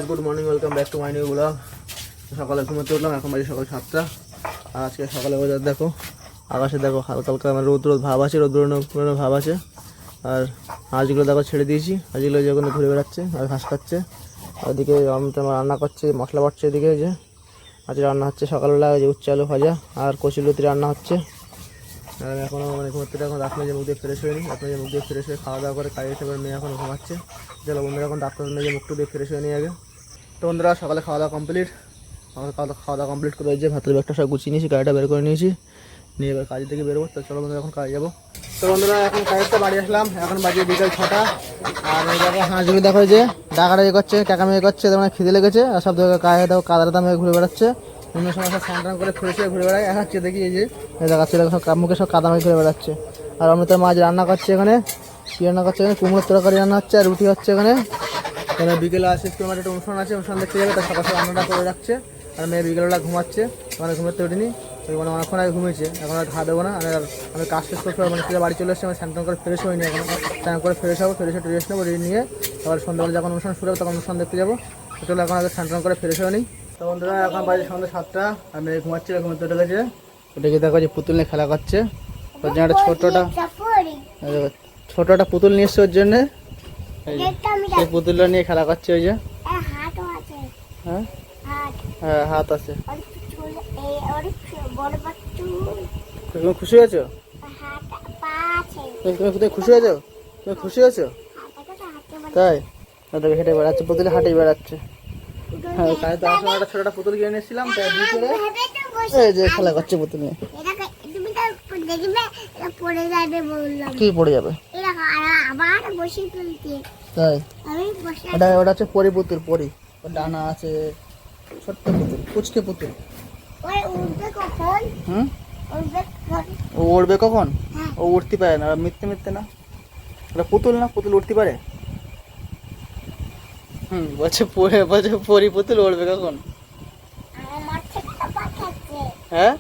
Good morning, welcome back to my new blog. সকালে ঘুমাতে উঠলাম, এখন বাজে সকাল 7টা। আর আজকে সকালে ওয়েদার দেখো, আকাশে দেখো হালকা হালকা আমার রোদ ভাব আছে, রোদ পুরোনো ভাব আছে। আর হাঁসগুলো দেখো ছেড়ে দিয়েছি, হাঁসগুলো যেগুলো ঘুরে বেড়াচ্ছে আর ঘাস খাচ্ছে। আর এদিকে আমার রান্না করছে, মশলা বাটছে। এদিকে যে আজকে রান্না হচ্ছে সকালবেলা যে উচ্চ আলু ভাজা আর কচি লতি রান্না হচ্ছে। আর এখনও মানে ঘুরতে এখন রাত মেজে মুখ দিয়ে ফ্রেশ হয়নি, রাত মেজে মুখ দিয়ে ফ্রেশ হয়ে খাওয়া দাওয়া করে কাজে এসে মেয়ে এখন ঘুমাচ্ছে। চলো বন্ধুরা এখন ডাক্তার মেজে মুখটু দিয়ে ফ্রেশ হয়ে নিয়ে আগে। তো বন্ধুরা সকালে খাওয়া দাওয়া কমপ্লিট, খাওয়া দাওয়া কমপ্লিট করে যে ভাতের ব্যাগটা সব গুছিয়ে নিয়েছি, গাড়িটা বের করে নিয়েছি, নিয়ে এবার কাজে থেকে বেরোবো। তো চলো বন্ধুরা এখন কাজে যাবো। তো বন্ধুরা এখন কাজটা বাড়ি আসলাম, এখন বাজে বিকাল 6টা। আর এই দেখো হাঁসগুলো দেখো যে ডাকাটা করছে, টাকা মেয়ে করছে, তোমার খিদে লেগেছে। আর সব দেখো কাজে দেখো কাদার দামে ঘুরে বেড়াচ্ছে। অন্য সময় সব স্নান করে ফ্রেশ হয়ে ঘুরে বেড়ায়। এখন দেখি এই যে দেখাচ্ছে সব মুখে সব কাদা মেয়ে ঘুরে বেড়াচ্ছে। আর অমৃতার মাছ রান্না করছে এখানে, কী রান্না করছে এখানে, কুমড়োর তরকারি রান্না হচ্ছে আর রুটি হচ্ছে এখানে। বিকেলে আসে তোমার একটা অনুষ্ঠান আছে, অনুষ্ঠান দেখতে যাবে, তার সকাল সকাল রান্নাটা করে রাখছে। আর মেয়ে বিকেলবেলা ঘুমাচ্ছে, মানে ঘুমাতে উঠিনি, মানে অনেকক্ষণ আগে ঘুমিয়েছে। এখন আর খাওয়া দেবো না। আর আমি কাজ শেষ করতে পারবো, মানে বাড়ি চলে এসেছি, আমি স্নান করে ফ্রেশ হয়নি, এখন স্নান করে ফ্রেশ হবো, ফ্রেশ হয়ে রেস্ট নেবো, রেডি নিয়ে আবার সন্ধ্যাবেলা যখন অনুষ্ঠান শুরু হবে তখন অনুষ্ঠান দেখতে যাবো। চলো এখন আগে স্নান করে ফ্রেশ হয়নি। তো বন্ধুরা এখন বাজে সন্ধ্যা 7টা, আর মেয়ে ঘুমাচ্ছে, ঘুমাতে উঠে গেছে। ওটাকে দেখো যে পুতুল নিয়ে খেলা করছে, ওর জন্য একটা ছোটো একটা পুতুল নিয়ে এসছে ওর জন্যে। সেই পুতুলটা নিয়ে খেলা করছে ওই যে। হ্যাঁ হ্যাঁ হাত আছে। তুমি খুশি হয়েছো? তুমি খুশি হয়েছো? তুমি খুশি হয়েছো? তাই ওদেরকে হেঁটে বেড়াচ্ছে, পুতুলে হাঁটেই বেড়াচ্ছে। হ্যাঁ তাই তো আসলে একটা ছোট একটা পুতুল কিনে নিয়েছিলাম, তাই এই যে খেলা করছে পুতুল নিয়ে। কি পড়ে যাবে? তাই ওটা হচ্ছে পরি পুতুল, পরি, ডানা আছে, ছোট্ট পুতুল, পুচকে পুতুল। ও উড়বে কখন? ও উঠতে পারে না, মিথ্যে মিথ্যে না, ওটা পুতুল না, পুতুল উঠতে পারে। বলছে পরি পুতুল উড়বে কখন? হ্যাঁ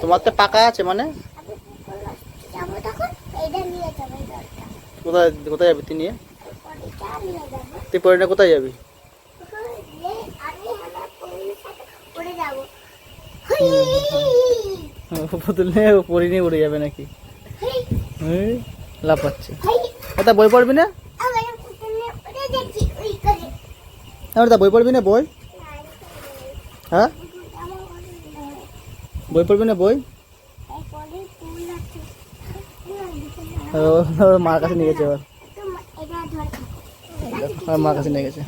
তোমার তো পাকা আছে, মানে কোথায় কোথায় যাবি তুই নিয়ে? তুই পরিটা কোথায় যাবি? পুতুল নিয়ে পরি নিয়ে উড়ে যাবে নাকি? লাফাচ্ছে। তা বই পড়বি না? তা বই পড়বি না? বই হ্যাঁ বই পড়বি না? বই মার কাছে নিয়ে গেছে, এবার মার কাছে নিয়ে গেছে।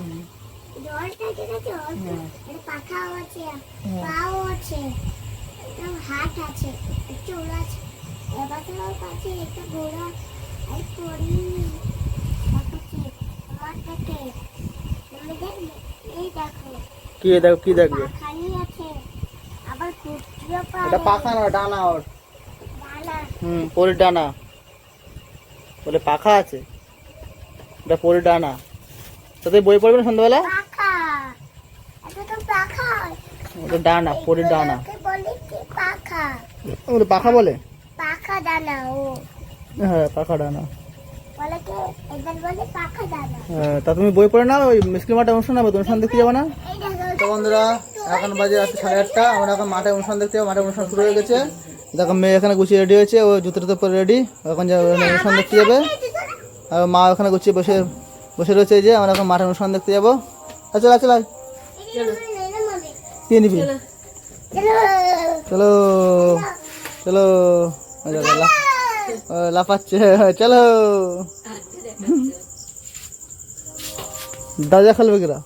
কি দেখো, কি দেখবে? এটা পাখা না, ডানা ওর। পরির ডানা বলে পাখা আছে, এটা পরির ডানা। তো তুই বই পড়বি না সন্ধ্যাবেলা? ওটা ডানা, পরির ডানা। ওটা পাখা বলে, পাখা ডানা। হ্যাঁ পাখা ডানা। হ্যাঁ তা তুমি বই পড়ে না, ওই মিষ্টি মাঠে অনুষ্ঠান হবে, অনুষ্ঠান দেখতে যাবো না? তো বন্ধুরা এখন বাজে রাত্রি 8:30, আমরা এখন মাঠে অনুষ্ঠান দেখতে যাবো। মাঠে অনুষ্ঠান শুরু হয়ে গেছে, দেখো মেয়ে এখানে গুছিয়ে রেডি হয়েছে, ও জুতোর তো পরে রেডি, এখন অনুষ্ঠান দেখতে যাবে। আর মা ওখানে গুছিয়ে বসে বসে রয়েছে, যে আমরা এখন মাঠে অনুষ্ঠান দেখতে যাবো। আচ্ছা চলো কি নিবি? চলো চলো লাফাচ্ছে, চলো। দরজা খুলবে কিরা?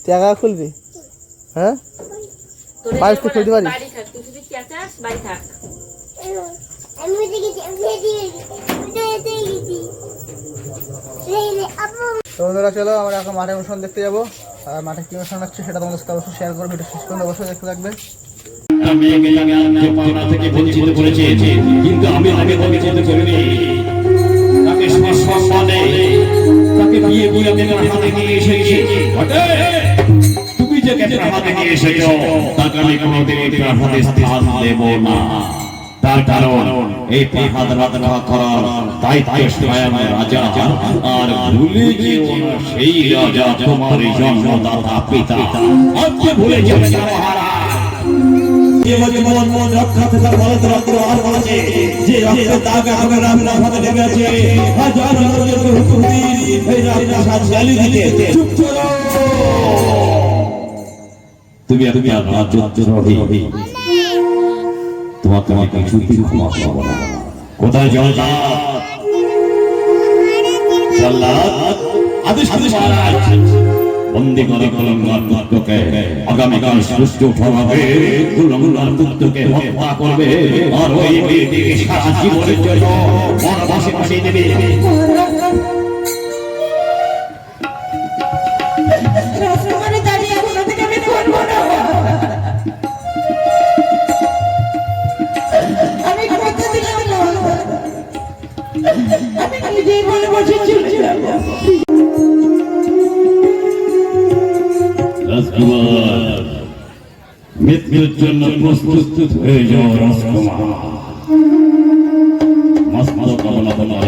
তুই একা খুলবি? হ্যাঁ বাড়ি খুলতে পারিস? তো বন্ধুরা চলো আমরা এখন মাঠে অনুষ্ঠান দেখতে যাবো। আর মাঠে কি অনুষ্ঠান হচ্ছে সেটা তোমাদের সাথে অবশ্যই শেয়ার করবো, এটা শেষ পর্যন্ত অবশ্যই দেখতে থাকবে। কিন্তু আমি আগে বঞ্চিত করিনি, তাকে সম্মানে তাকে বিয়ে করে আমার হাতে নিয়ে এসেছি। তুমি যে কেটে হাতে নিয়ে এসেছো তাকে আমি কোনোদিন হাতে স্থান দেব না। তার কারণ এই পাহাড় রক্ষা করার দায়িত্ব স্বয়ং রাজা। আর ভুলে যেও না সেই রাজা তোমার জন্মদাতা পিতা। আজকে ভুলে যাবে না মহারাজ। রক্ষা থেকে বলতে রক্ত আর বলেছে যে রক্তের দাগ আগে রামনা ভাবে লেগেছে। হাজার হাজার হুকুমি এই রাজপ্রাসাদ চালিয়ে দিতে চুপ করো। তুমি একটা রাজদ্রোহী, তোমাকে আমি কিছুতেই ক্ষমা করব না। কোথায় জল্লাদ? জল্লাদ আদেশ মহারাজ, বন্দী করে কলঙ্গার পুত্রকে আগামীকাল সূর্য ওঠার আগে কলঙ্গার পুত্রকে হত্যা করবে। আর ওই মেয়েটিকে সারা জীবনের জন্য বনবাসে পাঠিয়ে দেবে। রাজকুমারী দাঁড়িয়ে আপনাদেরকে আমি করবো না। আমি কথা দিলাম না, আমি নিজেই বলে বসে চলে যাবো। রাজকুমার, মৃত্যুর জন্য প্রস্তুত হয়ে যাও রাজকুমার। মস্ত কামনা তোমার।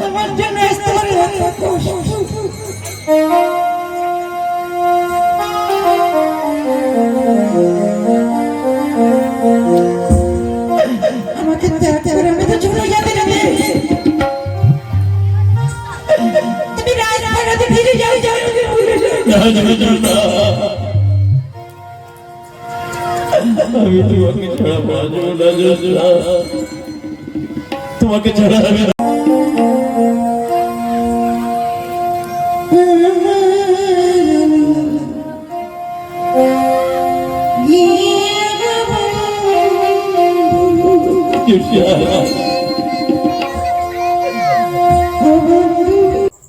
তোমার জন্য আসতে পারি আমাকে দেখতে পারে, আমি তো চলে যাবে না। তুমি রাজপাড়াতে ফিরে যাও, যাও আমি তোমাকে ছাড়া বাঁচবো না জোসনা। তোমাকে ছাড়া আমি না।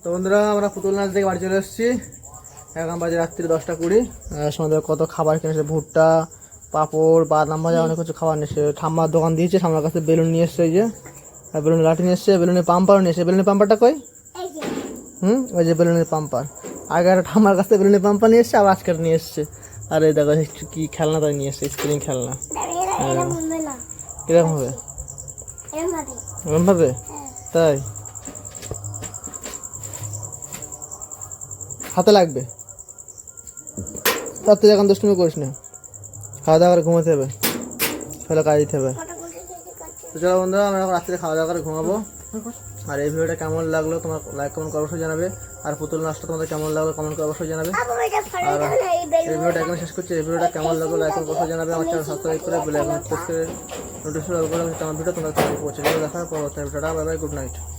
তো বন্ধুরা, আমরা পুতুল নাচ থেকে বাড়ি চলে এসেছি। এখন বাজে রাত্রি 10টা 20। সন্ধ্যে কত খাবার কিনেছে, ভুট্টা, পাঁপড়, বাদাম ভাজা, অনেক কিছু খাবার নিয়েছে। ঠাম্মার দোকান দিয়েছে, ঠাম্মার কাছে বেলুন নিয়ে এসছে। এই যে বেলুনের লাঠি নিয়ে এসছে, বেলুনের পাম্পারও নিয়ে এসছে। বেলুনের পাম্পারটা কই? ওই যে বেলুনের পাম্পার। আগে একটা ঠাম্মার কাছে বেলুনের পাম্পার নিয়ে এসছে, আবার আজকের নিয়ে এসছে। আর এই দেখো কি খেলনা তাই নিয়ে এসছে, স্প্রিং খেলনা। কিরকম হবে? এরকম ভাবে? তাই হাতে লাগবে। তার তুই এখন দুষ্টুমি করিস না, খাওয়া দাওয়া করে ঘুমাতে হবে, ফেলে কাজ দিতে হবে। তো চলো বন্ধুরা, আমরা এখন রাত্রে খাওয়া দাওয়া করে ঘুমাবো। আর এই ভিডিওটা কেমন লাগলো তোমার লাইক কমেন্ট করে অবশ্যই জানাবে। আর পুতুল নাচটা তোমাদের কেমন লাগলো কমেন্ট করে অবশ্যই জানাবে। আর এই ভিডিওটা এখানে শেষ করছি। এই ভিডিওটা কেমন লাগলো লাইক করে অবশ্যই জানাবে। আমার চ্যানেল সাবস্ক্রাইব করে বেল আইকন প্রেস করে নোটিফিকেশন অল করে আমার ভিডিও তোমাদের কাছে পৌঁছে যাবে। দেখা হবে পরবর্তী ভিডিওটা। Bye bye, good night.